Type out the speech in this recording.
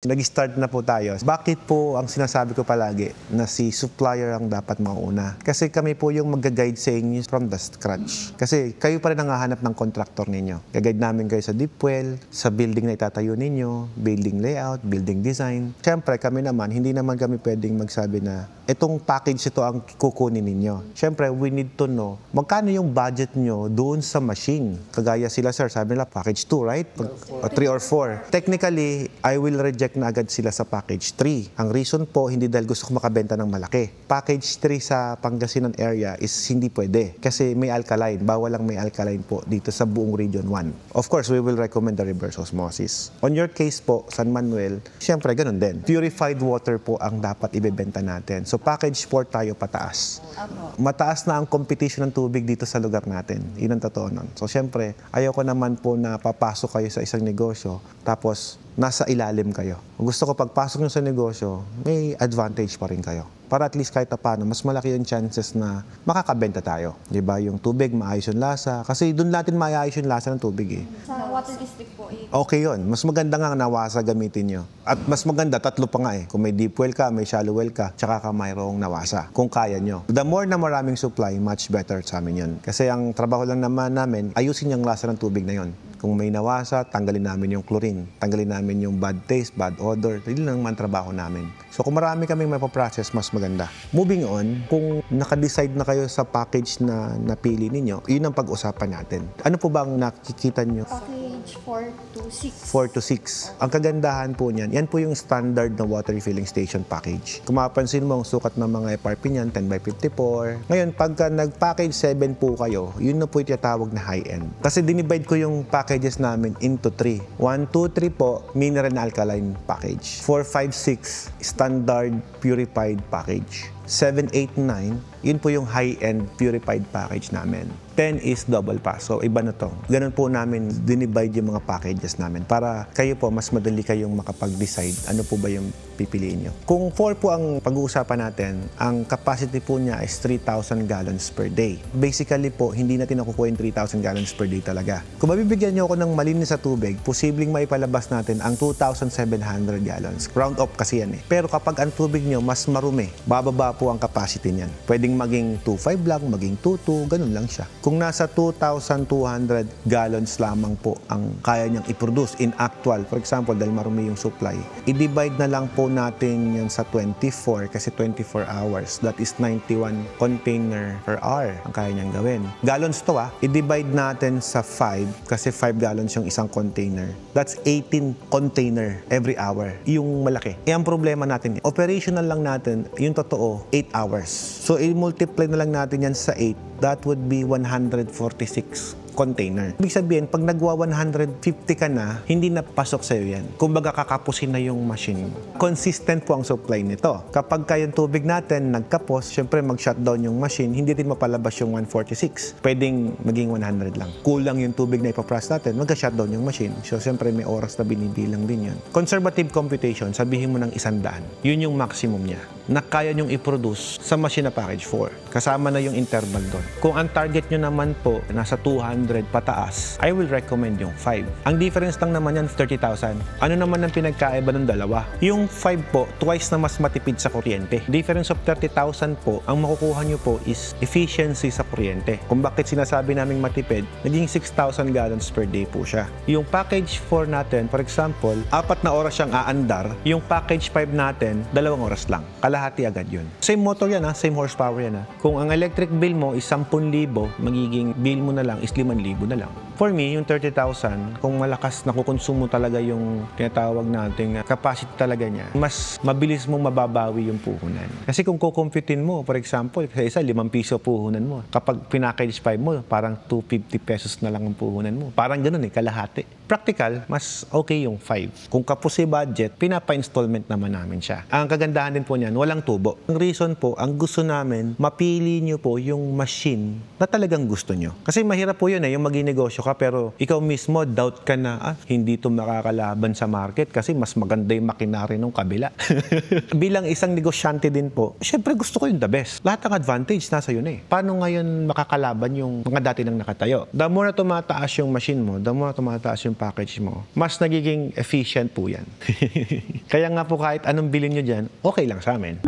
Nag-start na po tayo. Bakit po ang sinasabi ko palagi na si supplier ang dapat mauna? Kasi kami po yung mag-guide sa inyo from the scratch. Kasi kayo pa rin ang hahanap ng contractor ninyo. Gagayad namin kayo sa deep well, sa building na itatayo ninyo, building layout, building design. Siyempre kami naman, hindi naman kami pwedeng magsabi na itong package ito ang kukunin ninyo. Siyempre, we need to know magkano yung budget nyo doon sa machine. Kagaya sila, sir, sabi nila package 2, right? 3 or 4. Technically, I will reject na agad sila sa package 3. Ang reason po, hindi dahil gusto ko makabenta ng malaki. Package 3 sa Pangasinan area is hindi pwede kasi may alkaline. Bawal lang may alkaline po dito sa buong Region 1. Of course, we will recommend the reverse osmosis. On your case po, San Manuel, siyempre ganun din. Purified water po ang dapat ibebenta natin. So package 4 tayo pataas. Mataas na ang competition ng tubig dito sa lugar natin. Yun ang totoo nun. So siyempre, ayoko naman po na papasok kayo sa isang negosyo tapos nasa ilalim kayo. Gusto ko pagpasok nyo sa negosyo, may advantage pa rin kayo. Para at least kahit paano, mas malaki yung chances na makakabenta tayo. Diba? Yung tubig, maayos yung lasa. Kasi doon natin maayos yung lasa ng tubig eh. Sa water district po eh. Okay yun. Mas maganda nga ang nawasa gamitin nyo. At mas maganda, 3 pa nga eh. Kung may deep well ka, may shallow well ka, tsaka ka mayroong nawasa. Kung kaya nyo. The more na maraming supply, much better sa amin yun. Kasi ang trabaho lang naman namin, ayusin yung lasa ng tubig na yun. Kung may nawasa, tanggalin namin yung chlorine. Tanggalin namin yung bad taste, bad odor. Yun lang naman trabaho namin. So kung marami kaming mapaprocess, mas maganda. Moving on, kung naka-decide na kayo sa package na napili ninyo, yun ang pag-usapan natin. Ano po bang nakikita nyo? Package 4 to 6. 4 to 6. Ang kagandahan po niyan, yan po yung standard na water refilling station package. Kung mapapansin mo, ang sukat ng mga FRP niyan, 10x54. Ngayon, pagka nag-package 7 po kayo, yun na po yung tinatawag na high-end. Kasi dinivide ko yung packages namin into 3. 1, 2, 3 po, mineral and alkaline package. 4, 5, 6, standard purified package. 7, 8, 9, yun po yung high-end purified package namin. 10 is double pass. So, iba na to. Ganun po namin dinivide yung mga packages namin para kayo po, mas madali kayong makapag-decide ano po ba yung pipiliin nyo. Kung 4 po ang pag-uusapan natin, ang capacity po niya is 3,000 gallons per day. Basically po, hindi natin nakukuha yung 3,000 gallons per day talaga. Kung mabibigyan nyo ako ng malinis sa tubig, posibleng maipalabas natin ang 2,700 gallons. Round up kasi yan eh. Pero kapag ang tubig nyo mas marumi, bababa po ang capacity niyan. Pwedeng maging 2.5 lang, maging 2.2, ganun lang siya. Kung nasa 2,200 gallons lamang po ang kaya niyang i-produce in actual, for example, dahil marumi yung supply, i-divide na lang po natin yan sa 24 kasi 24 hours. That is 91 container per hour ang kaya niyang gawin. Gallons to i-divide natin sa 5 kasi 5 gallons yung isang container. That's 18 container every hour. Yung malaki. Ang problema natin, operational lang natin, yung totoo, 8 hours. So, i-multiply na lang natin yan sa 8. That would be 146 container. Ibig sabihin, pag nagwa 150 ka na, hindi na pasok sa'yo yan. Kumbaga, kakapusin na yung machine. Consistent po ang supply nito. Kapag kayong tubig natin, nagkapos, syempre mag-shutdown yung machine, hindi din mapalabas yung 146. Pwedeng maging 100 lang. Kulang yung tubig na ipapress natin, mag-shutdown yung machine. So, syempre may oras na binibilang din yun. Conservative computation, sabihin mo ng 100. Yun yung maximum niya na kaya nyong i-produce sa machine na package 4. Kasama na yung interval doon. Kung ang target nyo naman po nasa 200 pataas, I will recommend yung 5. Ang difference lang naman yan, 30,000. Ano naman ang pinagkaiba ng dalawa? Yung 5 po, twice na mas matipid sa kuryente. Difference of 30,000 po, ang makukuha nyo po is efficiency sa kuryente. Kung bakit sinasabi naming matipid, naging 6,000 gallons per day po siya. Yung package 4 natin, for example, 4 na oras siyang aandar. Yung package 5 natin, 2 oras lang. Kalahati agad yun. Same motor yan same horsepower yan Kung ang electric bill mo is 10,000, magiging bill mo na lang is 5,000 na lang. For me, yung 30,000, kung malakas nakukonsumo talaga yung tinatawag nating capacity talaga niya, mas mabilis mong mababawi yung puhunan. Kasi kung kukumputin mo, for example, sa isa, 5 piso puhunan mo. Kapag pinackage 5 mo, parang 250 pesos na lang ang puhunan mo. Parang ganun kalahati. Practical, mas okay yung 5. Kung kapos si budget, pinapa-installment naman namin siya. Ang kagandahan din po niyan, walang tubo. Ang reason po, ang gusto namin, mapili nyo po yung machine na talagang gusto nyo. Kasi mahirap po yun yung maging negosyo ka pero ikaw mismo doubt ka na hindi to makakalaban sa market kasi mas maganda yung makinari nung kabila. Bilang isang negosyante din po, syempre gusto ko yung the best. Lahat ng advantage nasa yun eh. Paano ngayon makakalaban yung mga dati nang nakatayo? The more na tumataas yung machine mo, the more na tumataas yung package mo, mas nagiging efficient po yan. Kaya nga po kahit anong bilhin nyo dyan, okay lang sa amin.